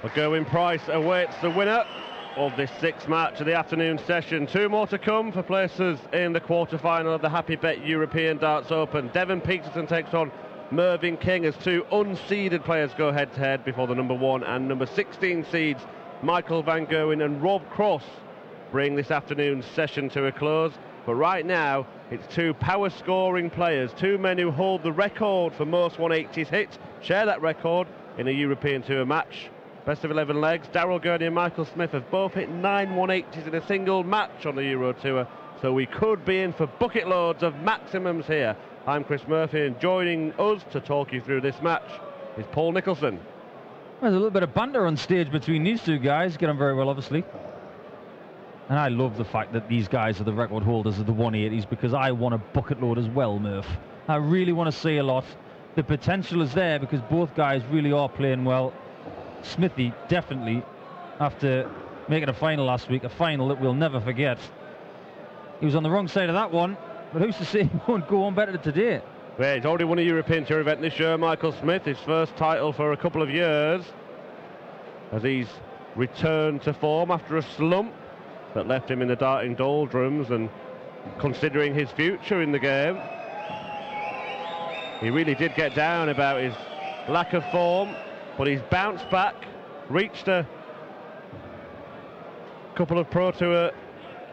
Well, Gerwyn Price awaits the winner of this sixth match of the afternoon session. Two more to come for places in the quarter-final of the Happy Bet European Darts Open. Devon Peterson takes on Mervyn King as two unseeded players go head-to-head before the number 1 and number 16 seeds Micheal van Gerwen and Rob Cross bring this afternoon's session to a close. But right now, it's two power-scoring players, two men who hold the record for most 180s hits, share that record in a European Tour match. Best of 11 legs. Daryl Gurney and Michael Smith have both hit 9 180s in a single match on the Euro Tour, so we could be in for bucket loads of maximums here. I'm Chris Murphy, and joining us to talk you through this match is Paul Nicholson. There's a little bit of banter on stage between these two guys. Get on very well, obviously. And I love the fact that these guys are the record holders of the 180s, because I want a bucket load as well, Murph. I really want to see a lot. The potential is there because both guys really are playing well. Smithy, definitely, after making a final last week, a final that we'll never forget. He was on the wrong side of that one, but who's to say he won't go on better today? Yeah, he's already won a European Tour event this year, Michael Smith, his first title for a couple of years, as he's returned to form after a slump that left him in the darting doldrums, and considering his future in the game, he really did get down about his lack of form. But he's bounced back, reached a couple of Pro Tour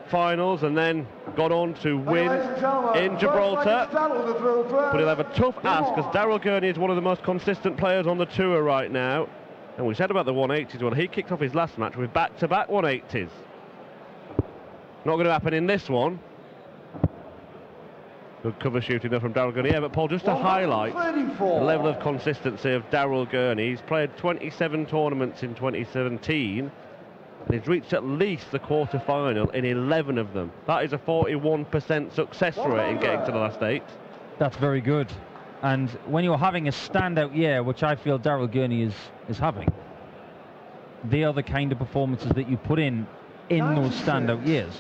finals, and then got on to win in Gibraltar. But he'll have a tough ask, because Daryl Gurney is one of the most consistent players on the tour right now. And we said about the 180s, well, he kicked off his last match with back-to-back 180s. Not going to happen in this one. Good cover shooting there from Daryl Gurney. Yeah, but Paul, just to highlight the level of consistency of Daryl Gurney, he's played 27 tournaments in 2017, and he's reached at least the quarter-final in 11 of them. That is a 41% success rate in getting to the last 8. That's very good. And when you're having a standout year, which I feel Daryl Gurney is having, they are the kind of performances that you put in those standout years.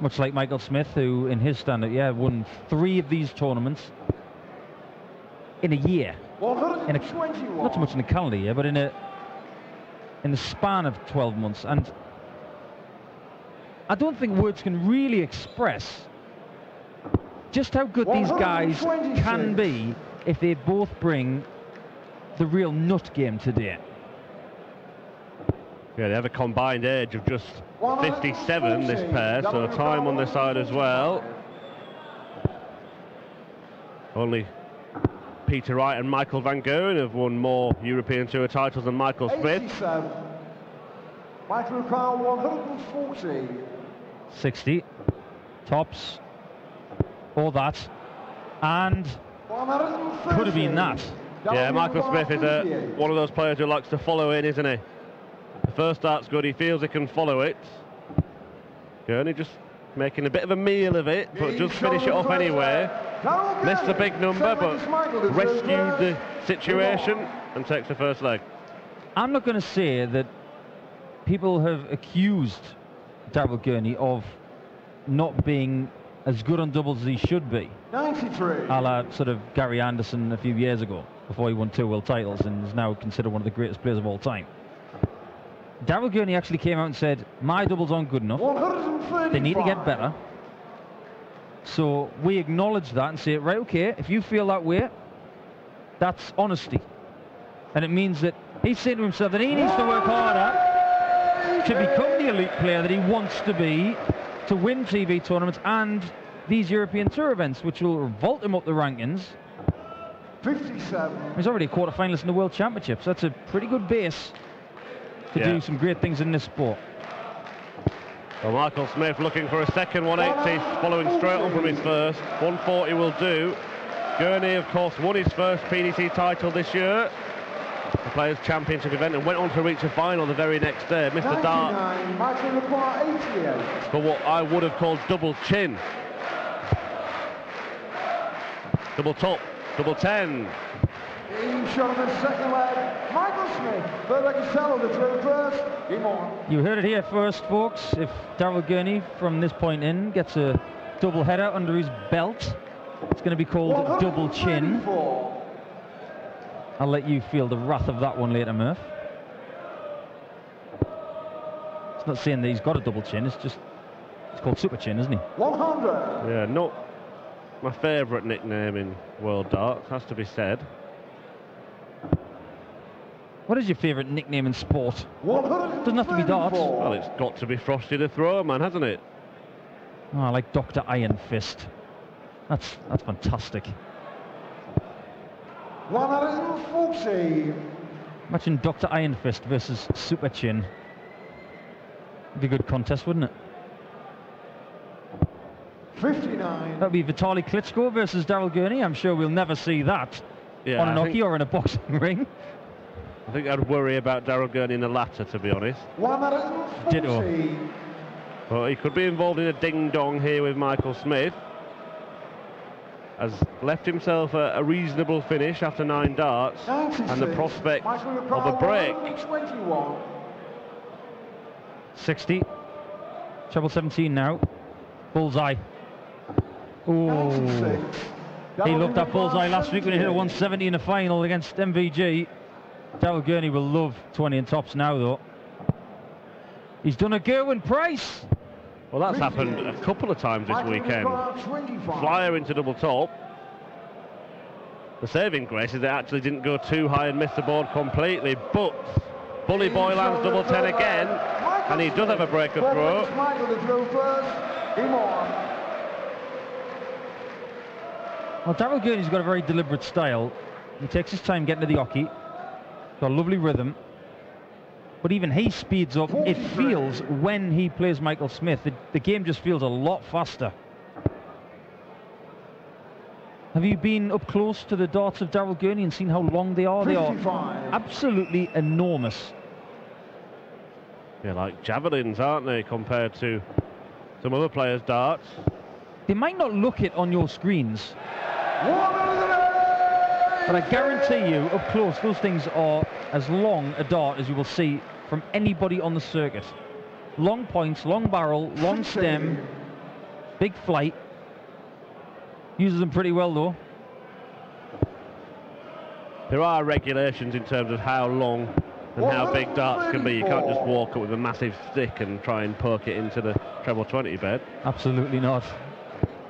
Much like Michael Smith, who in his standard year won 3 of these tournaments in a year. Not so much in a calendar year, but in the span of 12 months. And I don't think words can really express just how good these guys can be if they both bring the real nut game today. Yeah, they have a combined age of just 57, this pair, so time on their side as well. Only Peter Wright and Micheal van Gerwen have won more European Tour titles than Michael Smith. Michael Kyle 140. 60 tops, all that, and could have been that. Yeah, Michael Smith is one of those players who likes to follow in, isn't he? The first start's good, he feels he can follow it. Gurney just making a bit of a meal of it, but just finish it off anyway. Missed the big number, but rescued the situation and takes the first leg. I'm not going to say that people have accused Daryl Gurney of not being as good on doubles as he should be. 93. A la sort of Gary Anderson a few years ago, before he won 2 world titles and is now considered one of the greatest players of all time. Daryl Gurney actually came out and said, my doubles aren't good enough. They need to get better. So we acknowledge that and say, right, okay, if you feel that way, that's honesty. And it means that he's saying to himself that he needs to work harder to become the elite player that he wants to be, to win TV tournaments and these European Tour events, which will vault him up the rankings. 57. He's already a quarter-finalist in the World Championships. That's a pretty good base to do some great things in this sport. Well, Michael Smith looking for a second 180, following straight on from his first. 140 will do. Gurney, of course, won his first PDC title this year, the Players' Championship event, and went on to reach a final the very next day. Missed the dart for what I would have called double chin. Double top, double 10. He shot on the second leg. Michael Smith, third leg is settled, the third first. Game on. You heard it here first, folks. If Daryl Gurney, from this point in, gets a double header under his belt, it's going to be called double chin. I'll let you feel the wrath of that one later, Murph. Not saying that he's got a double chin, it's called super chin, isn't he? 100. Yeah, not my favourite nickname in World Darts, has to be said. What is your favourite nickname in sport? 134. Doesn't have to be darts. Well, it's got to be Frosty the Thrower Man, hasn't it? Oh, I like Dr. Iron Fist. That's fantastic. 140. Imagine Dr. Iron Fist versus Super Chin. It'd be a good contest, wouldn't it? 59. That'd be Vitaly Klitschko versus Daryl Gurney. I'm sure we'll never see that Yeah, on an hockey or in a boxing ring. I think I'd worry about Daryl Gurney in the latter, to be honest. 140. Ditto. Well, he could be involved in a ding-dong here with Michael Smith. Has left himself a reasonable finish after 9 darts, 96. and the prospect Micheal of a break. 21. 60. Treble 17 now. Bullseye. Oh. 96. He looked at bullseye last week when he hit a 170 in the final against MVG. Daryl Gurney will love 20 and tops now, though. He's done a Gerwin Price. Well, that's happened a couple of times this weekend. Flyer into double top. The saving grace is it actually didn't go too high and miss the board completely, but Bully Boy lands double 10 again, and he does have a break of throw. Michael to throw first. Game on. Well, Daryl Gurney's got a very deliberate style. He takes his time getting to the hockey. Got a lovely rhythm. But even he speeds up. It feels, when he plays Michael Smith, the game just feels a lot faster. Have you been up close to the darts of Daryl Gurney and seen how long they are? 55. They are absolutely enormous. Yeah, like javelins, aren't they, compared to some other players' darts? They might not look it on your screens, but I guarantee you, up close, those things are as long a dart as you will see from anybody on the circuit. Long points, long barrel, long stem, big flight. Uses them pretty well, though. There are regulations in terms of how long and how big darts can be. You can't just walk up with a massive stick and try and poke it into the treble 20 bed. Absolutely not.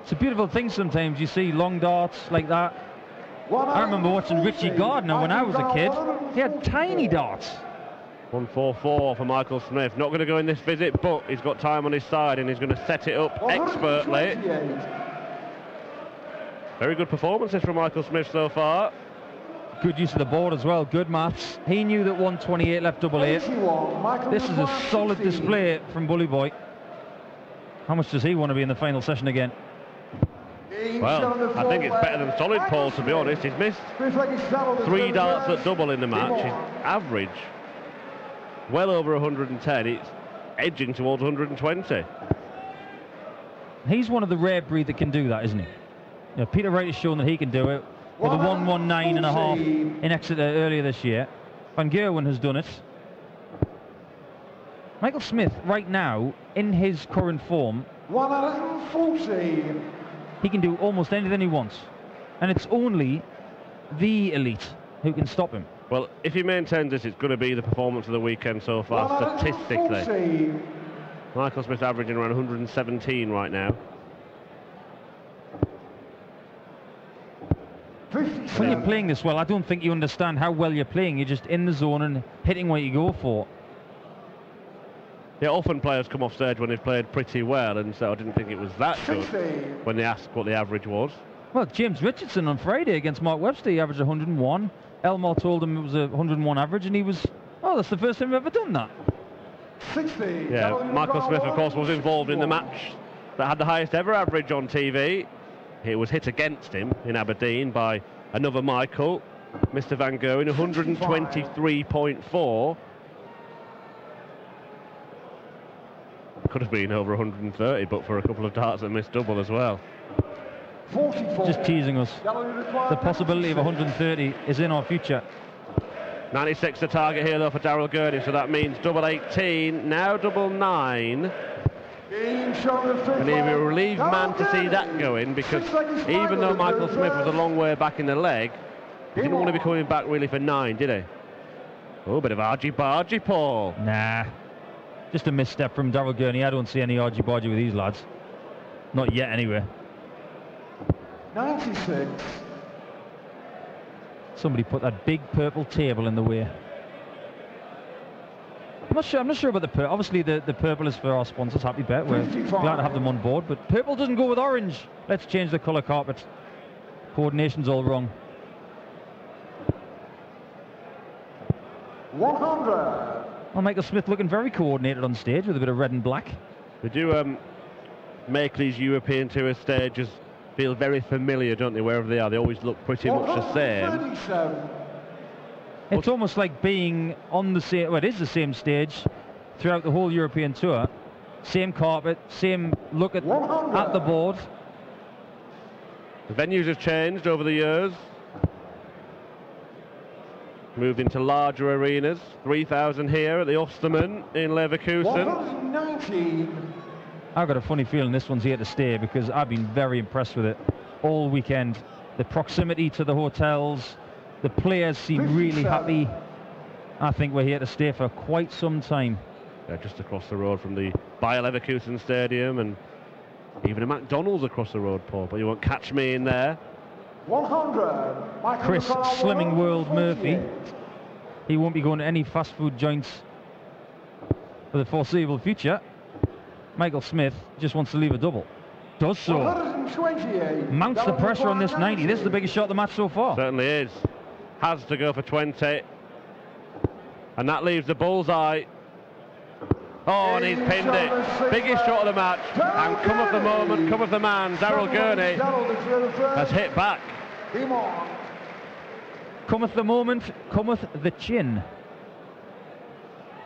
It's a beautiful thing sometimes. You see long darts like that. I remember watching Richie Gardner when I was a kid. He had tiny darts. 144 for Michael Smith. Not going to go in this visit, but he's got time on his side and he's going to set it up expertly. Very good performances from Michael Smith so far. Good use of the board as well. Good maths. He knew that 128 left double 8. This is a solid display from Bully Boy. How much does he want to be in the final session again? Well, I think it's better than solid, Paul, to be honest. He's missed 3 darts at double in the match. His average, well over 110. It's edging towards 120. He's one of the rare breed that can do that, isn't he? You know, Peter Wright has shown that he can do it with a 119.5 in Exeter earlier this year. Van Gerwen has done it. Michael Smith, right now, in his current form, 140. he can do almost anything he wants. And it's only the elite who can stop him. Well, if he maintains this, it's going to be the performance of the weekend so far, statistically. Michael Smith averaging around 117 right now. When you're playing this well, I don't think you understand how well you're playing. You're just in the zone and hitting what you go for. Yeah, often players come off stage when they've played pretty well, and so I didn't think it was that good when they asked what the average was. Well, James Richardson on Friday against Mark Webster, he averaged 101. Elmore told him it was a 101 average, and he was, oh, that's the first time we've ever done that. 60. Yeah, Michael Smith, of course, was involved in the match that had the highest ever average on TV. It was hit against him in Aberdeen by another Michael, Mr. Van Gerwen, 123.4. Could have been over 130, but for a couple of darts that missed double as well. 44. Just teasing us. The possibility of 130 is in our future. 96 the target here, though, for Daryl Gurney, so that means double 18, now double 9. And he'll be a relieved man to see that going, because even though Michael Smith was a long way back in the leg, he didn't want to be coming back really for 9, did he? Oh, a bit of argy-bargy, Paul. Nah. Just a misstep from Daryl Gurney. I don't see any argy-bargy with these lads. Not yet, anyway. 96. Somebody put that big purple table in the way. I'm not sure about the purple. Obviously, the purple is for our sponsors, Happy Bet. We're glad to have them on board. But purple doesn't go with orange. Let's change the colour carpet. Coordination's all wrong. 100. Well, Michael Smith looking very coordinated on stage with a bit of red and black. They do make these European Tour stages feel very familiar, don't they, wherever they are. They always look pretty much the same. It's almost like being on the same, well, it is the same stage throughout the whole European Tour. Same carpet, same look at the board. The venues have changed over the years. Moved into larger arenas. 3,000 here at the Ostermann in Leverkusen. 119. I've got a funny feeling this one's here to stay because I've been very impressed with it all weekend. The proximity to the hotels, the players seem really happy. I think we're here to stay for quite some time. Yeah, just across the road from the Bayer Leverkusen Stadium, and even a McDonald's across the road, Paul, but you won't catch me in there. 100. Chris Slimming World Murphy. He won't be going to any fast food joints for the foreseeable future. Michael Smith just wants to leave a double. Does so. Mounts the pressure on this 90. This is the biggest shot of the match so far. Certainly is. Has to go for 20. And that leaves the bullseye. Oh, and he's pinned it. Biggest shot of the match. And cometh the moment, cometh the man. Daryl Gurney has hit back. Cometh the moment, cometh the chin.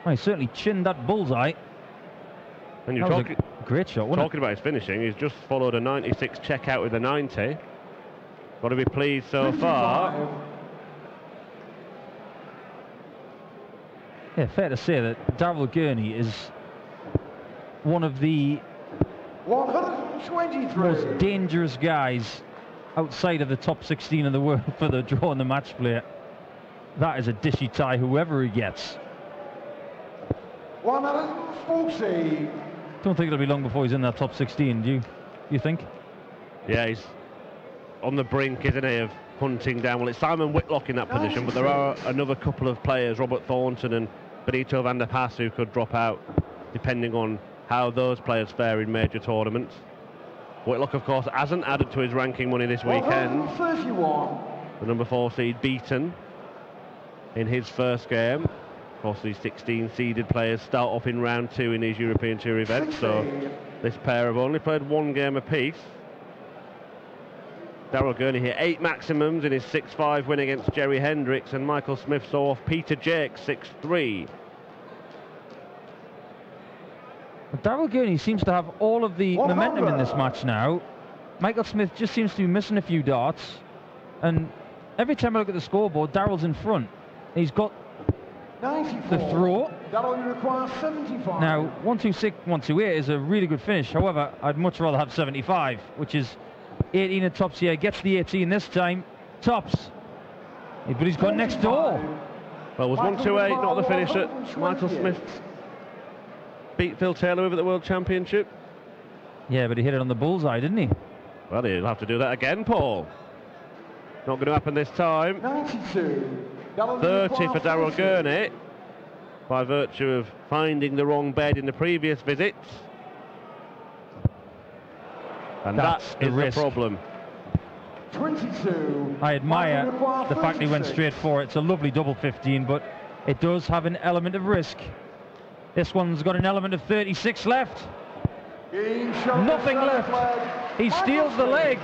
Well, he certainly chinned that bullseye. And you're talking, great shot, wasn't talking about his finishing. He's just followed a 96 check out with a 90. Got to be pleased so 55. Far. Yeah, fair to say that Daryl Gurney is one of the 123 most dangerous guys outside of the top 16 in the world for the draw and the match play. That is a dishy tie, whoever he gets. 140. Don't think it'll be long before he's in that top 16, do you think? Yeah, he's on the brink, isn't he, of hunting down. Well, it's Simon Whitlock in that position, but there are another couple of players, Robert Thornton and Benito van der Pas, who could drop out depending on how those players fare in major tournaments. Whitlock, of course, hasn't added to his ranking money this weekend. 31. The number 4 seed beaten in his first game. Of course, these 16 seeded players start off in round 2 in these European Tour events, so this pair have only played one game apiece. Daryl Gurney here, 8 maximums in his 6-5 win against Jerry Hendricks, and Michael Smith saw off Peter Jake 6-3. Daryl Gurney seems to have all of the momentum in this match now. Michael Smith just seems to be missing a few darts, and every time I look at the scoreboard, Daryl's in front. He's got 94. the throw. Daryl requires 75. Now, 126, 128 is a really good finish. However, I'd much rather have 75, which is 18 at tops here. Gets the 18 this time. Tops. But he's got next door. Well, was 128 not the finish that Michael Smith beat Phil Taylor with at the World Championship? Yeah, but he hit it on the bullseye, didn't he? Well, he'll have to do that again, Paul. Not going to happen this time. 92. 30 for Daryl Gurney, by virtue of finding the wrong bed in the previous visits. And that is the problem. 22. I admire the fact he went straight for it. It's a lovely double 15, but it does have an element of risk. This one's got an element of 36 left. Nothing left. He steals the leg.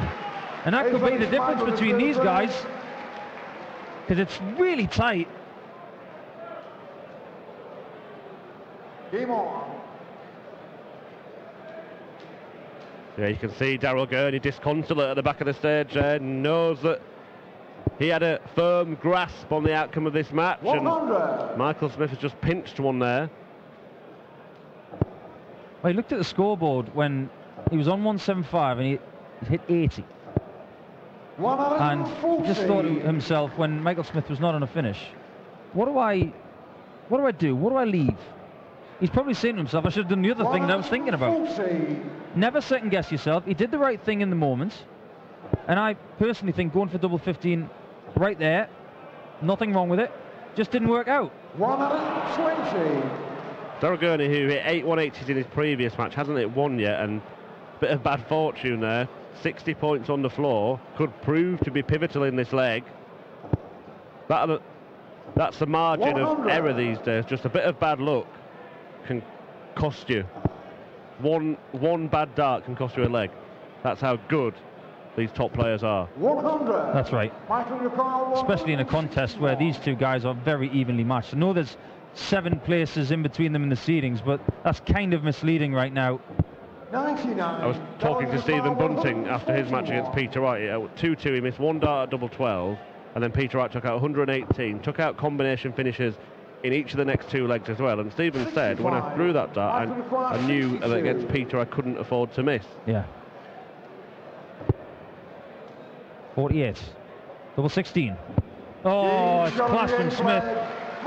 And that could be the difference between these guys, because it's really tight. Game on. Yeah, you can see Daryl Gurney disconsolate at the back of the stage there, knows that he had a firm grasp on the outcome of this match. 100. And Michael Smith has just pinched one there. Well, he looked at the scoreboard when he was on 175 and he hit 80. And just thought to himself, when Michael Smith was not on a finish, what do I do? What do I leave? he's probably saying to himself, I should have done the other thing that I was thinking about. Never second guess yourself. He did the right thing in the moment. And I personally think going for double 15 right there, nothing wrong with it, just didn't work out. 120. Daryl Gurney, who hit 8 180s in his previous match, hasn't hit one yet, and a bit of bad fortune there. 60 points on the floor, could prove to be pivotal in this leg. That's the margin of error these days. Just a bit of bad luck can cost you. One bad dart can cost you a leg. That's how good these top players are. 100. That's right. Especially in a contest where these two guys are very evenly matched. I know there's 7 places in between them in the seedings, but that's kind of misleading right now. 99. I was talking to Stephen Bunting after his match against Peter Wright. At 2-2, he missed one dart at double 12, and then Peter Wright took out 118, took out combination finishes in each of the next 2 legs as well. And Stephen said, when I threw that dart, I knew that against Peter I couldn't afford to miss. Yeah. 48. Double 16. Oh, it's class from Smith.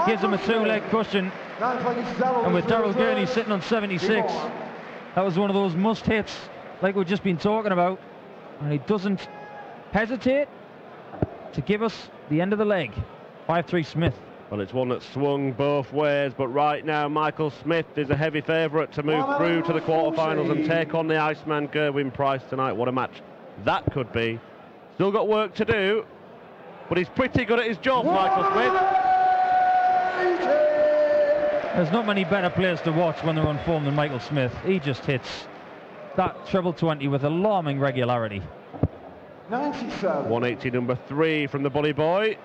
Gives him a 2-leg cushion. And with Daryl Gurney sitting on 76, that was one of those must hits like we've just been talking about. And he doesn't hesitate to give us the end of the leg. 5-3 Smith. Well, it's one that swung both ways, but right now Michael Smith is a heavy favourite to move through to the quarterfinals and take on the Iceman Gerwyn Price tonight. What a match that could be. Still got work to do, but he's pretty good at his job, Michael Smith. There's not many better players to watch when they're on form than Michael Smith. He just hits that treble 20 with alarming regularity. 97. 180 number 3 from the Bully Boy.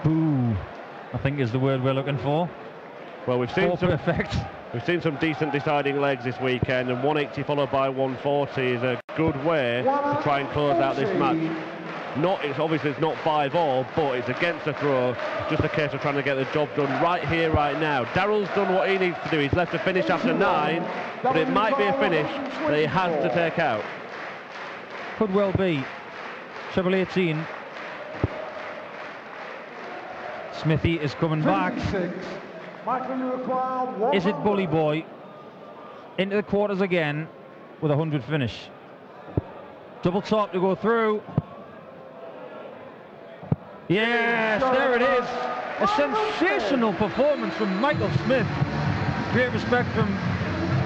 Boo, I think is the word we're looking for. Well, we've seen some decent deciding legs this weekend, and 180 followed by 140 is a good way to try and close out this match. It's not 5-all, but it's against the throw. Just a case of trying to get the job done right here, right now. Daryl's done what he needs to do. He's left a finish after 9, but it might be a finish that he has to take out. Could well be. Treble 18. Smithy is coming back. Is it Bully Boy? Into the quarters again with a 100 finish. Double top to go through. Yes, there it is. A sensational performance from Michael Smith. Great respect from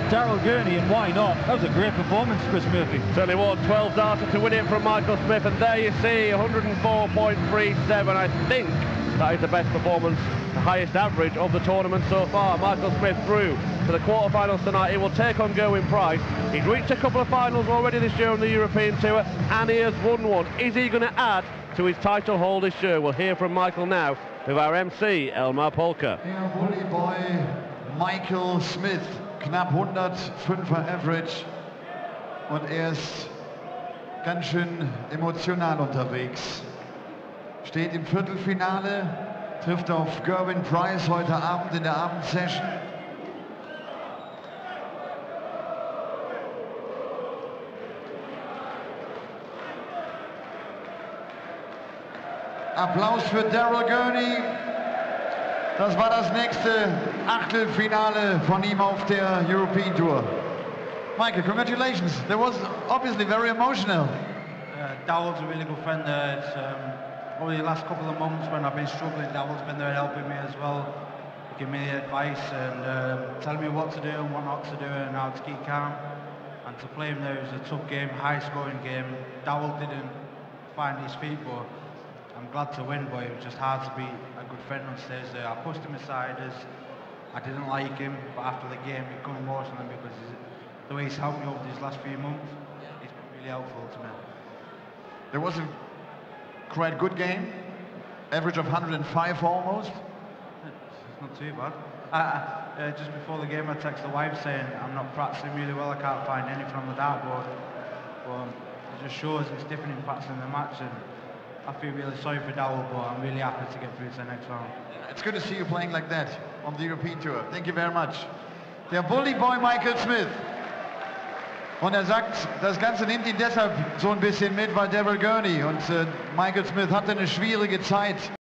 Daryl Gurney, and why not? That was a great performance, Chris Murphy. Certainly was. 12 darter to win it from Michael Smith, and there you see 104.37. I think that is the best performance, the highest average of the tournament so far. Michael Smith through to the quarterfinals tonight. He will take on Gerwyn Price. He's reached a couple of finals already this year on the European Tour, and he has won one. Is he going to add to his title haul this year? We'll hear from Michael now with our MC, Elmar Polka. Der Bully Boy Michael Smith, knapp 105er Average, und ist ganz schön emotional unterwegs. Steht im Viertelfinale, trifft auf Gerwyn Price heute Abend in der Abendsession. Applaus für Daryl Gurney. Das war das nächste Achtelfinale von ihm auf der European Tour. Michael, congratulations. That was obviously very emotional. Daryl's a really good friend. Over the last couple of months when I've been struggling, Daryl's been there helping me as well, giving me advice and telling me what to do and what not to do and how to keep calm. And to play him there was a tough game, high-scoring game. Daryl didn't find his feet, but I'm glad to win, but it was just hard to beat a good friend on stage there. I pushed him aside as I didn't like him, but after the game it became emotional because the way he's helped me over these last few months, it's been really helpful to me. There was a quite good game, average of 105 almost. It's not too bad. Just before the game I texted the wife saying I'm not practicing really well, I can't find anything on the dartboard. But it just shows it's different in practicing the match, and I feel really sorry for Daryl, but I'm really happy to get through to the next round. It's good to see you playing like that on the European Tour. Thank you very much. Der Bully Boy Michael Smith. Und er sagt, das Ganze nimmt ihn deshalb so ein bisschen mit, weil Daryl Gurney und Michael Smith hatte eine schwierige Zeit